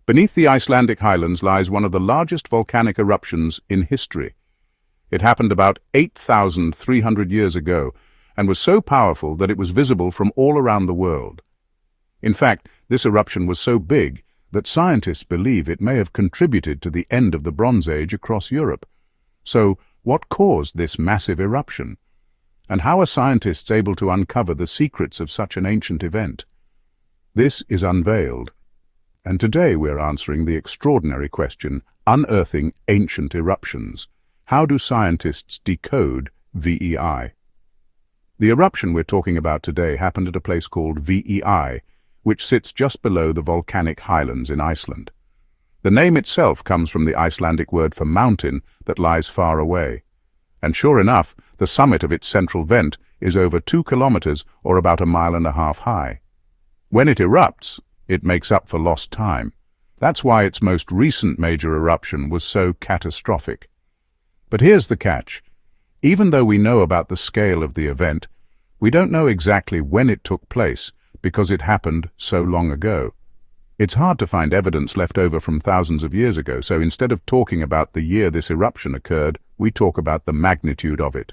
Beneath the Icelandic Highlands lies one of the largest volcanic eruptions in history. It happened about 8,300 years ago and was so powerful that it was visible from all around the world. In fact, this eruption was so big that scientists believe it may have contributed to the end of the Bronze Age across Europe. So, what caused this massive eruption? And how are scientists able to uncover the secrets of such an ancient event? This is Unveiled, and today we're answering the extraordinary question, unearthing ancient eruptions. How do scientists decode VEI? The eruption we're talking about today happened at a place called VEI, which sits just below the Volcanic Highlands in Iceland. The name itself comes from the Icelandic word for mountain that lies far away. And sure enough, the summit of its central vent is over 2 kilometers or about 1.5 miles high. When it erupts, it makes up for lost time. That's why its most recent major eruption was so catastrophic. But here's the catch. Even though we know about the scale of the event, we don't know exactly when it took place because it happened so long ago. It's hard to find evidence left over from thousands of years ago, so instead of talking about the year this eruption occurred, we talk about the magnitude of it.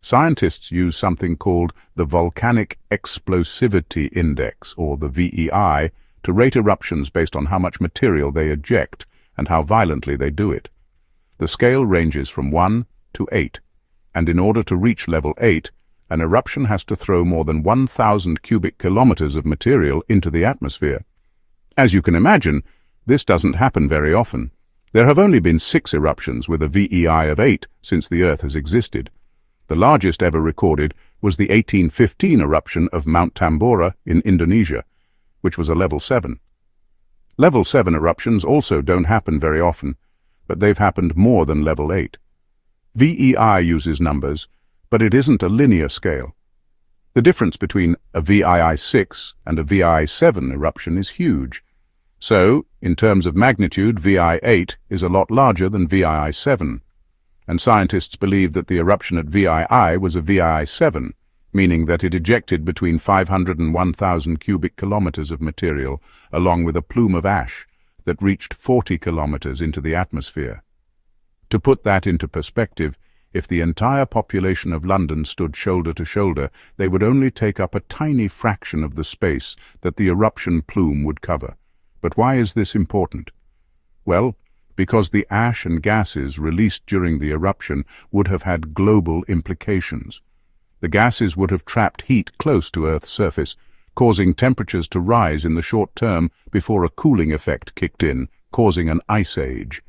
Scientists use something called the Volcanic Explosivity Index, or the VEI, to rate eruptions based on how much material they eject and how violently they do it. The scale ranges from 1 to 8, and in order to reach level 8, an eruption has to throw more than 1,000 cubic kilometers of material into the atmosphere. As you can imagine, this doesn't happen very often. There have only been 6 eruptions with a VEI of 8 since the Earth has existed. The largest ever recorded was the 1815 eruption of Mount Tambora in Indonesia, which was a level 7. Level 7 eruptions also don't happen very often, but they've happened more than level 8. VEI uses numbers, but it isn't a linear scale. The difference between a VEI 6 and a VEI 7 eruption is huge. So, in terms of magnitude, VEI 8 is a lot larger than VEI 7. And scientists believe that the eruption at VEI was a VEI 7, meaning that it ejected between 500 and 1,000 cubic kilometers of material, along with a plume of ash that reached 40 kilometers into the atmosphere. To put that into perspective, if the entire population of London stood shoulder to shoulder, they would only take up a tiny fraction of the space that the eruption plume would cover. But why is this important? Well, because the ash and gases released during the eruption would have had global implications. The gases would have trapped heat close to Earth's surface, causing temperatures to rise in the short term before a cooling effect kicked in, causing an ice age.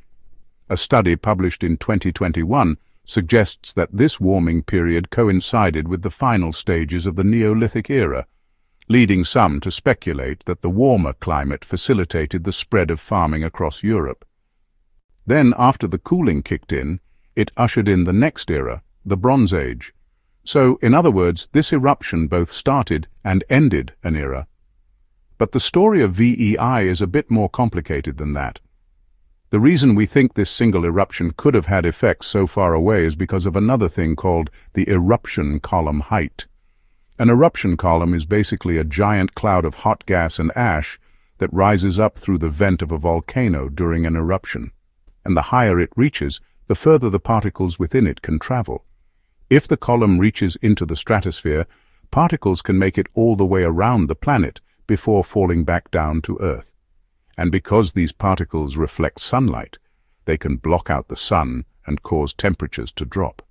A study published in 2021 suggests that this warming period coincided with the final stages of the Neolithic era, leading some to speculate that the warmer climate facilitated the spread of farming across Europe. Then, after the cooling kicked in, it ushered in the next era, the Bronze Age. So, in other words, this eruption both started and ended an era. But the story of VEI is a bit more complicated than that. The reason we think this single eruption could have had effects so far away is because of another thing called the eruption column height. An eruption column is basically a giant cloud of hot gas and ash that rises up through the vent of a volcano during an eruption. And the higher it reaches, the further the particles within it can travel. If the column reaches into the stratosphere, particles can make it all the way around the planet before falling back down to Earth. And because these particles reflect sunlight, they can block out the sun and cause temperatures to drop.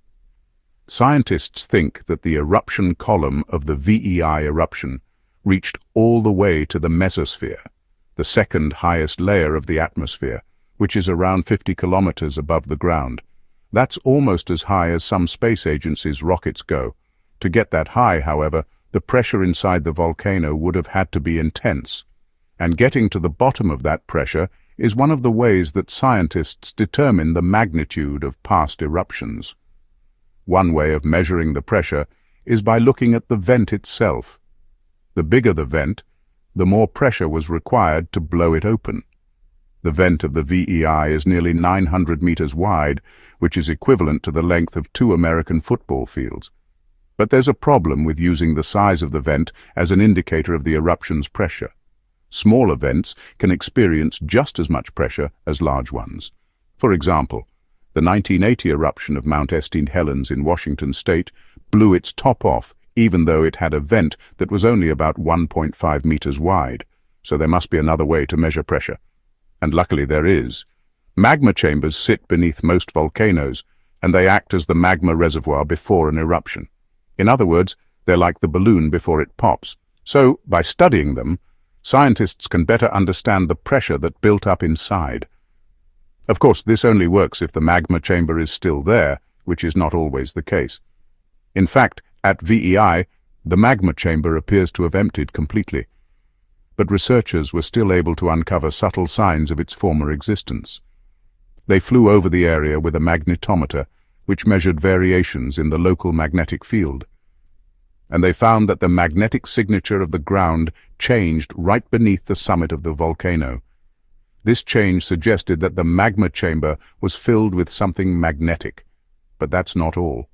Scientists think that the eruption column of the VEI eruption reached all the way to the mesosphere, the second highest layer of the atmosphere, which is around 50 kilometers above the ground. That's almost as high as some space agencies' rockets go. To get that high, however, the pressure inside the volcano would have had to be intense. And getting to the bottom of that pressure is one of the ways that scientists determine the magnitude of past eruptions. One way of measuring the pressure is by looking at the vent itself. The bigger the vent, the more pressure was required to blow it open. The vent of the VEI is nearly 900 meters wide, which is equivalent to the length of 2 American football fields. But there's a problem with using the size of the vent as an indicator of the eruption's pressure. Small vents can experience just as much pressure as large ones. For example, the 1980 eruption of Mount St. Helens in Washington state blew its top off, even though it had a vent that was only about 1.5 meters wide. So there must be another way to measure pressure. And luckily there is. Magma chambers sit beneath most volcanoes, and they act as the magma reservoir before an eruption. In other words, they're like the balloon before it pops. So, by studying them, scientists can better understand the pressure that built up inside. Of course, this only works if the magma chamber is still there, which is not always the case. In fact, at VEI, the magma chamber appears to have emptied completely. But researchers were still able to uncover subtle signs of its former existence. They flew over the area with a magnetometer, which measured variations in the local magnetic field. And they found that the magnetic signature of the ground changed right beneath the summit of the volcano. This change suggested that the magma chamber was filled with something magnetic. But that's not all.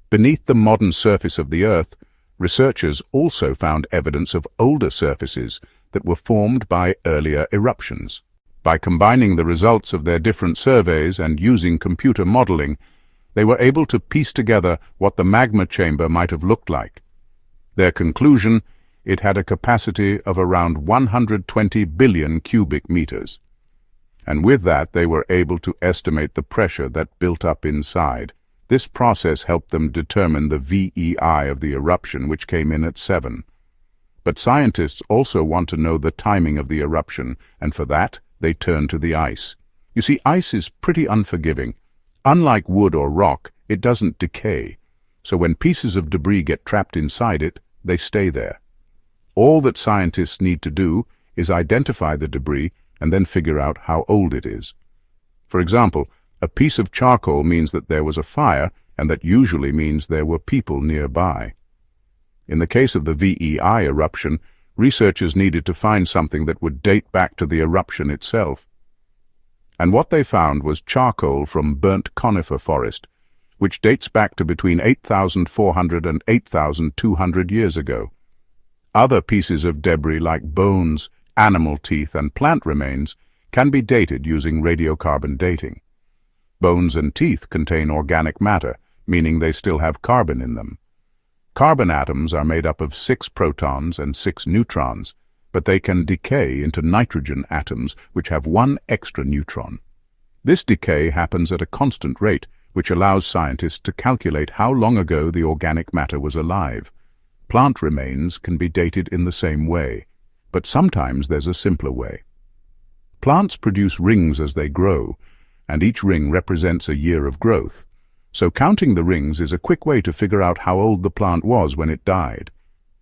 Beneath the modern surface of the Earth, researchers also found evidence of older surfaces that were formed by earlier eruptions. By combining the results of their different surveys and using computer modeling, they were able to piece together what the magma chamber might have looked like. Their conclusion: it had a capacity of around 120 billion cubic meters. And with that, they were able to estimate the pressure that built up inside. This process helped them determine the VEI of the eruption, which came in at 7. But scientists also want to know the timing of the eruption, and for that, they turn to the ice. You see, ice is pretty unforgiving. Unlike wood or rock, it doesn't decay. So when pieces of debris get trapped inside it, they stay there. All that scientists need to do is identify the debris and then figure out how old it is. For example, a piece of charcoal means that there was a fire, and that usually means there were people nearby. In the case of the VEI eruption, researchers needed to find something that would date back to the eruption itself. And what they found was charcoal from burnt conifer forest, which dates back to between 8,400 and 8,200 years ago. Other pieces of debris like bones, animal teeth, and plant remains can be dated using radiocarbon dating. Bones and teeth contain organic matter, meaning they still have carbon in them. Carbon atoms are made up of 6 protons and 6 neutrons, but they can decay into nitrogen atoms, which have 1 extra neutron. This decay happens at a constant rate, which allows scientists to calculate how long ago the organic matter was alive. Plant remains can be dated in the same way, but sometimes there's a simpler way. Plants produce rings as they grow, and each ring represents a year of growth. So counting the rings is a quick way to figure out how old the plant was when it died.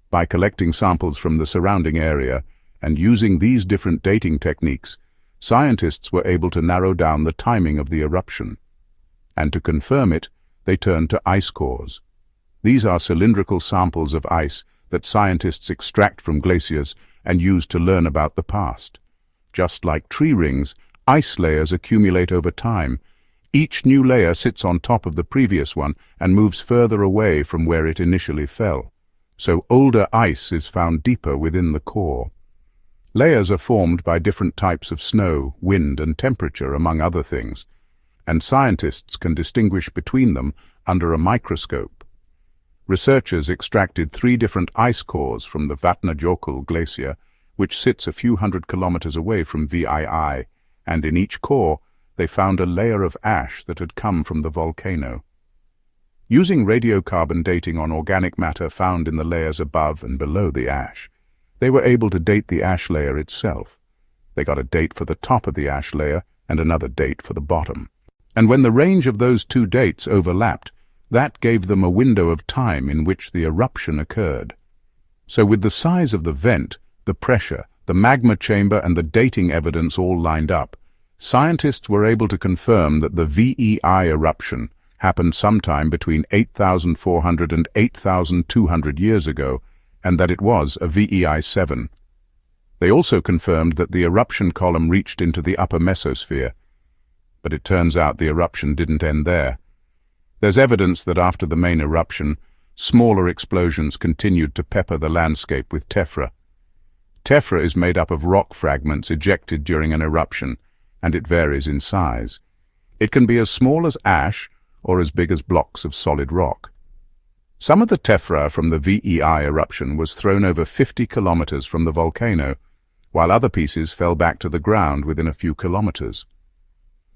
By collecting samples from the surrounding area and using these different dating techniques, scientists were able to narrow down the timing of the eruption. And to confirm it, they turned to ice cores. These are cylindrical samples of ice that scientists extract from glaciers and use to learn about the past. Just like tree rings, ice layers accumulate over time. Each new layer sits on top of the previous one and moves further away from where it initially fell. So older ice is found deeper within the core. Layers are formed by different types of snow, wind, and temperature, among other things, and scientists can distinguish between them under a microscope. Researchers extracted 3 different ice cores from the Vatnajökull glacier, which sits a few hundred kilometers away from VEI, and in each core they found a layer of ash that had come from the volcano. Using radiocarbon dating on organic matter found in the layers above and below the ash, they were able to date the ash layer itself. They got a date for the top of the ash layer and another date for the bottom. And when the range of those 2 dates overlapped, that gave them a window of time in which the eruption occurred. So with the size of the vent, the pressure, the magma chamber, and the dating evidence all lined up, scientists were able to confirm that the VEI eruption happened sometime between 8,400 and 8,200 years ago, and that it was a VEI 7. They also confirmed that the eruption column reached into the upper mesosphere. But it turns out the eruption didn't end there. There's evidence that after the main eruption, smaller explosions continued to pepper the landscape with tephra. Tephra is made up of rock fragments ejected during an eruption, and it varies in size. It can be as small as ash or as big as blocks of solid rock. Some of the tephra from the VEI eruption was thrown over 50 kilometers from the volcano, while other pieces fell back to the ground within a few kilometers.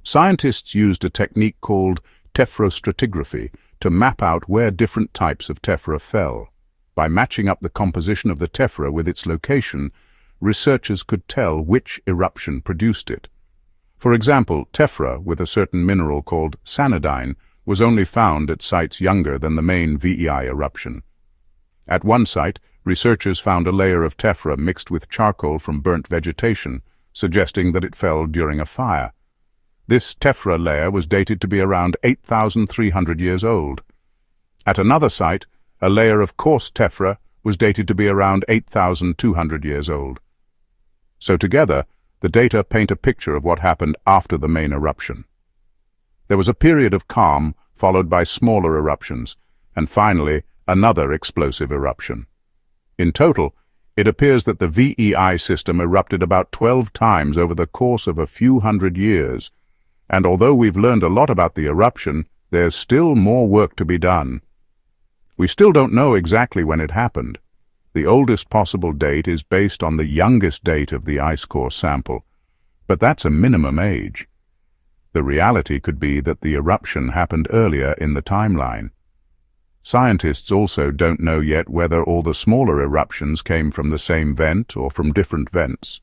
Scientists used a technique called tephrostratigraphy to map out where different types of tephra fell. By matching up the composition of the tephra with its location, researchers could tell which eruption produced it. For example, tephra with a certain mineral called sanidine was only found at sites younger than the main VEI eruption. At one site, researchers found a layer of tephra mixed with charcoal from burnt vegetation, suggesting that it fell during a fire. This tephra layer was dated to be around 8,300 years old. At another site, a layer of coarse tephra was dated to be around 8,200 years old. So together, the data paint a picture of what happened after the main eruption. There was a period of calm, followed by smaller eruptions, and finally, another explosive eruption. In total, it appears that the VEI system erupted about 12 times over the course of a few hundred years, and although we've learned a lot about the eruption, there's still more work to be done. We still don't know exactly when it happened. The oldest possible date is based on the youngest date of the ice core sample, but that's a minimum age. The reality could be that the eruption happened earlier in the timeline. Scientists also don't know yet whether all the smaller eruptions came from the same vent or from different vents.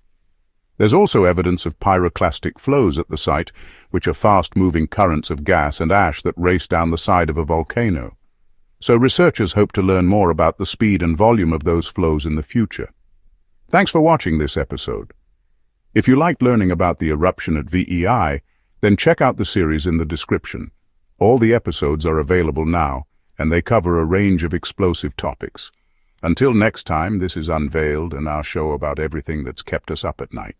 There's also evidence of pyroclastic flows at the site, which are fast-moving currents of gas and ash that race down the side of a volcano. So researchers hope to learn more about the speed and volume of those flows in the future. Thanks for watching this episode. If you liked learning about the eruption at VEI, then check out the series in the description. All the episodes are available now, and they cover a range of explosive topics. Until next time, this is Unveiled and our show about everything that's kept us up at night.